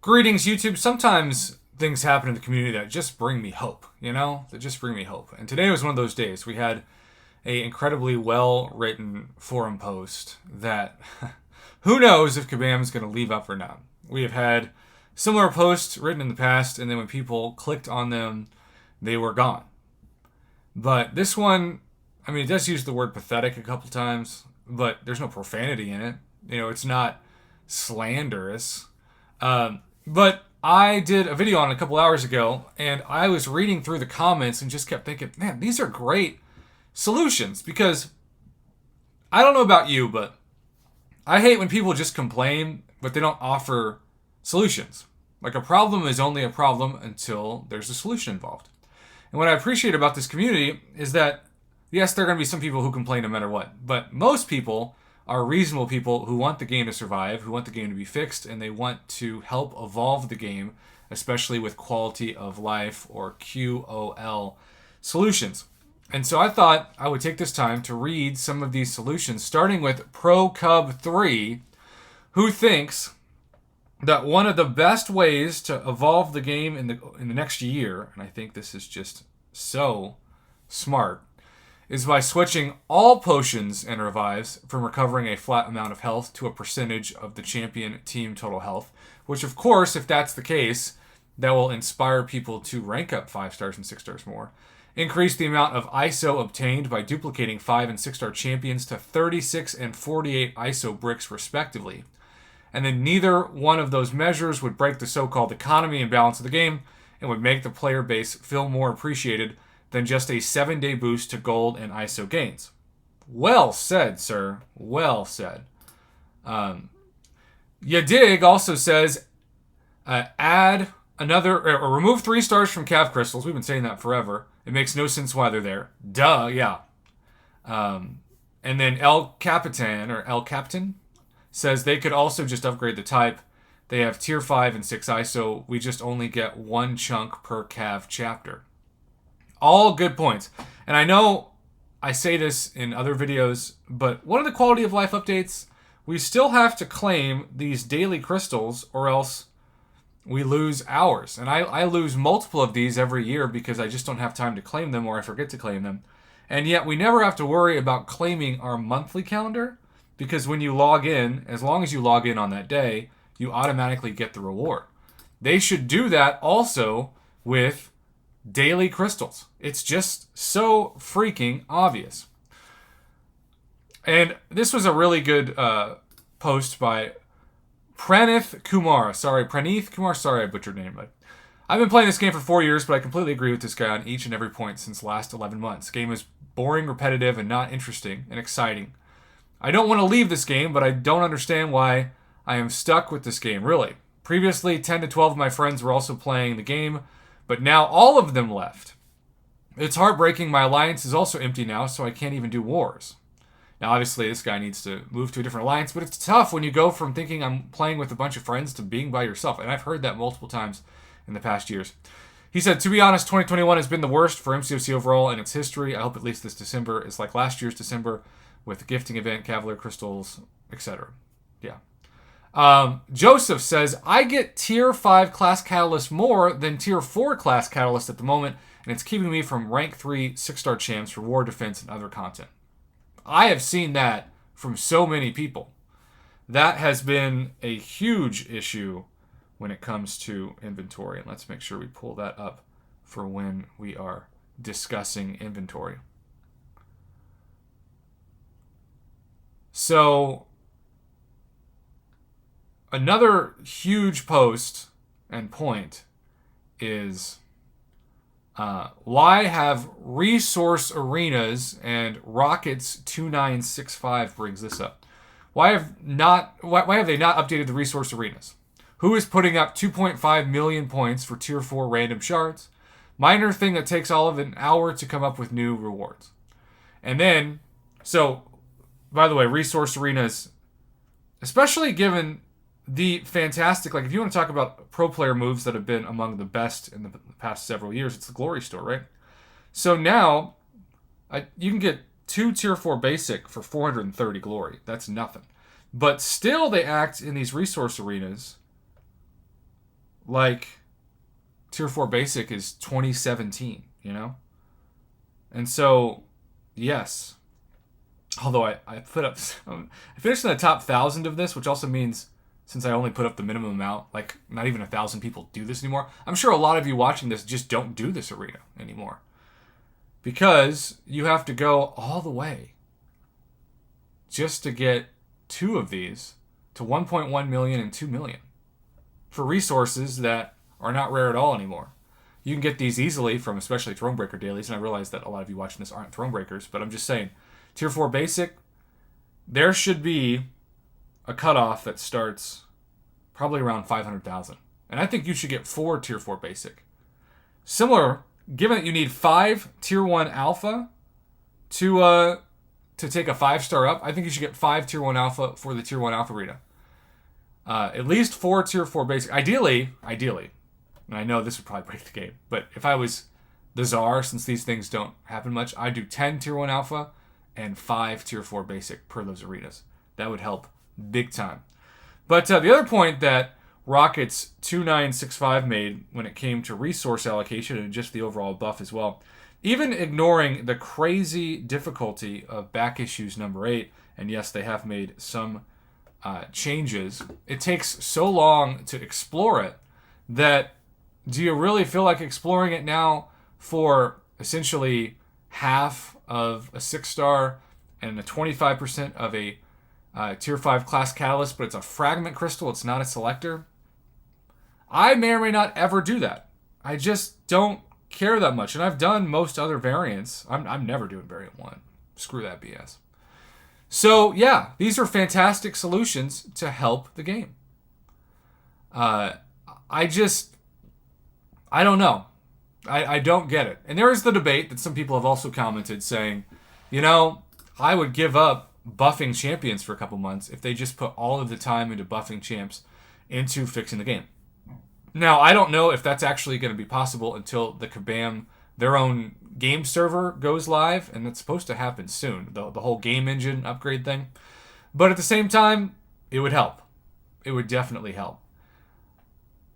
Greetings, YouTube. Sometimes things happen in the community that just bring me hope, That just bring me hope. And today was one of those days. We had a incredibly well-written forum post that who knows if Kabam is going to leave up or not. We have had similar posts written in the past, and then when people clicked on them, they were gone. But this one, it does use the word pathetic a couple times, but there's no profanity in it. It's not slanderous. But I did a video on it a couple hours ago, and I was reading through the comments and just kept thinking, man, these are great solutions. Because I don't know about you, but I hate when people just complain, but they don't offer solutions. Like, a problem is only a problem until there's a solution involved. And what I appreciate about this community is that, yes, there are going to be some people who complain no matter what, but most people are reasonable people who want the game to survive, who want the game to be fixed, and they want to help evolve the game, especially with quality of life or QOL solutions. And so I thought I would take this time to read some of these solutions, starting with ProCub3, who thinks that one of the best ways to evolve the game in the next year, and I think this is just so smart, is by switching all potions and revives from recovering a flat amount of health to a percentage of the champion team total health, which of course, if that's the case, that will inspire people to rank up 5 stars and 6 stars more. Increase the amount of ISO obtained by duplicating 5 and 6 star champions to 36 and 48 ISO bricks respectively. And then neither one of those measures would break the so-called economy and balance of the game and would make the player base feel more appreciated than just a 7-day boost to gold and ISO gains. Well said, sir. Well said. Yadig also says, add another, or remove 3 stars from Cav crystals. We've been saying that forever. It makes no sense why they're there. Duh, yeah. And then El Capitan, or El Captain, says they could also just upgrade the type. They have tier 5 and 6 ISO. We just only get 1 chunk per Cav chapter. All good points. And I know I say this in other videos, but one of the quality of life updates, we still have to claim these daily crystals or else we lose hours. And I lose multiple of these every year because I just don't have time to claim them or I forget to claim them. And yet we never have to worry about claiming our monthly calendar because when you log in, as long as you log in on that day, you automatically get the reward. They should do that also with daily crystals. It's just so freaking obvious. And this was a really good post by Pranith Kumar. Sorry, I butchered your name. But I've been playing this game for 4 years, but I completely agree with this guy on each and every point since the last 11 months. The game is boring, repetitive, and not interesting and exciting. I don't want to leave this game, but I don't understand why I am stuck with this game, really. Previously, 10 to 12 of my friends were also playing the game, but now all of them left. It's heartbreaking. My alliance is also empty now, so I can't even do wars. Now, obviously, this guy needs to move to a different alliance, but it's tough when you go from thinking I'm playing with a bunch of friends to being by yourself, and I've heard that multiple times in the past years. He said, to be honest, 2021 has been the worst for MCOC overall in its history. I hope at least this December is like last year's December with the gifting event, Cavalier Crystals, etc. Yeah. Joseph says, I get tier 5 class catalyst more than tier 4 class catalyst at the moment, and it's keeping me from rank 3 6-star champs for war defense and other content. I have seen that from so many people. That has been a huge issue when it comes to inventory. And let's make sure we pull that up for when we are discussing inventory. So another huge post and point is why have resource arenas, and Rockets 2965 brings this up. Why have they not updated the resource arenas? Who is putting up 2.5 million points for tier 4 random shards? Minor thing that takes all of an hour to come up with new rewards. And then, so by the way, resource arenas, especially given the fantastic, like if you want to talk about pro player moves that have been among the best in the past several years, it's the Glory Store, right? So now, you can get 2 tier 4 basic for 430 Glory. That's nothing. But still they act in these resource arenas like Tier 4 Basic is 2017, you know? And so, yes. Although I put up... I finished in the top 1,000 of this, which also means, since I only put up the minimum amount, like, not even 1,000 people do this anymore. I'm sure a lot of you watching this just don't do this arena anymore. Because you have to go all the way just to get 2 of these to 1.1 million and 2 million for resources that are not rare at all anymore. You can get these easily from especially Thronebreaker dailies, and I realize that a lot of you watching this aren't Thronebreakers, but I'm just saying, Tier 4 Basic, there should be a cutoff that starts probably around 500,000. And I think you should get 4 Tier 4 Basic. Similar, given that you need 5 Tier 1 Alpha to take a 5-star up, I think you should get 5 Tier 1 Alpha for the Tier 1 Alpha arena. At least 4 Tier 4 Basic. Ideally, and I know this would probably break the game, but if I was the czar, since these things don't happen much, I'd do 10 Tier 1 Alpha and 5 Tier 4 Basic per those arenas. That would help big time. But the other point that Rockets 2965 made when it came to resource allocation and just the overall buff as well, even ignoring the crazy difficulty of back issues number 8, and yes, they have made some changes, it takes so long to explore it that do you really feel like exploring it now for essentially half of a 6-star and a 25% of a Tier 5 class catalyst, but it's a fragment crystal, it's not a selector? I may or may not ever do that. I just don't care that much. And I've done most other variants. I'm never doing variant 1. Screw that BS. So, yeah, these are fantastic solutions to help the game. I don't know. I don't get it. And there is the debate that some people have also commented saying, you know, I would give up buffing champions for a couple months if they just put all of the time into buffing champs into fixing the game. Now, I don't know if that's actually going to be possible until the Kabam, their own game server, goes live, and that's supposed to happen soon, the whole game engine upgrade thing. But at the same time, it would help. It would definitely help.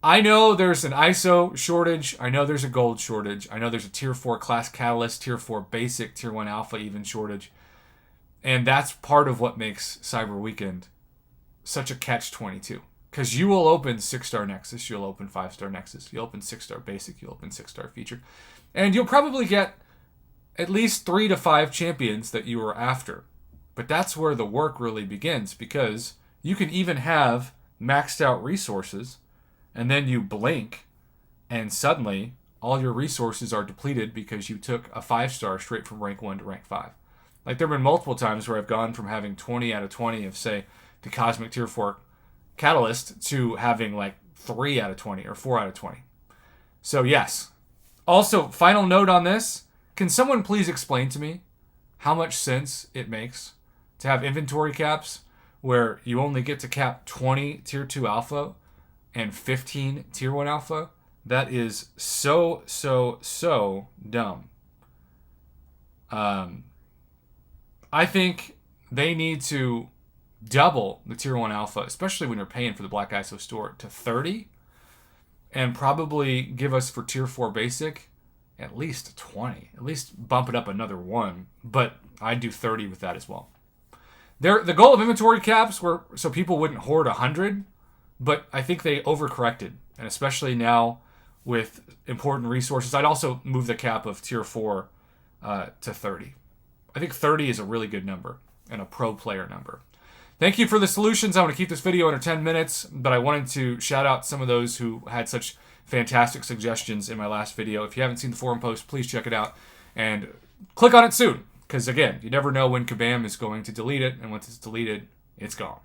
I know there's an ISO shortage. I know there's a gold shortage. I know there's a Tier 4 class catalyst, Tier 4 basic, Tier 1 alpha even shortage. And that's part of what makes Cyber Weekend such a catch-22. Because you will open 6-star Nexus, you'll open 5-star Nexus, you'll open 6-star Basic, you'll open 6-star Feature. And you'll probably get at least 3 to 5 champions that you are after. But that's where the work really begins, because you can even have maxed out resources, and then you blink, and suddenly all your resources are depleted because you took a 5-star straight from rank 1 to rank 5. Like, there have been multiple times where I've gone from having 20 out of 20 of, say, the Cosmic Tier 4 Catalyst to having, like, 3 out of 20 or 4 out of 20. So, yes. Also, final note on this. Can someone please explain to me how much sense it makes to have inventory caps where you only get to cap 20 Tier 2 Alpha and 15 Tier 1 Alpha? That is so dumb. I think they need to double the Tier 1 Alpha, especially when you're paying for the Black ISO store, to 30, and probably give us for Tier 4 Basic at least 20. At least bump it up another 1, but I'd do 30 with that as well. The goal of inventory caps were so people wouldn't hoard 100, but I think they overcorrected, and especially now with important resources. I'd also move the cap of Tier 4 to 30. I think 30 is a really good number and a pro player number. Thank you for the solutions. I want to keep this video under 10 minutes, but I wanted to shout out some of those who had such fantastic suggestions in my last video. If you haven't seen the forum post, please check it out and click on it soon, because again, you never know when Kabam is going to delete it, and once it's deleted, it's gone.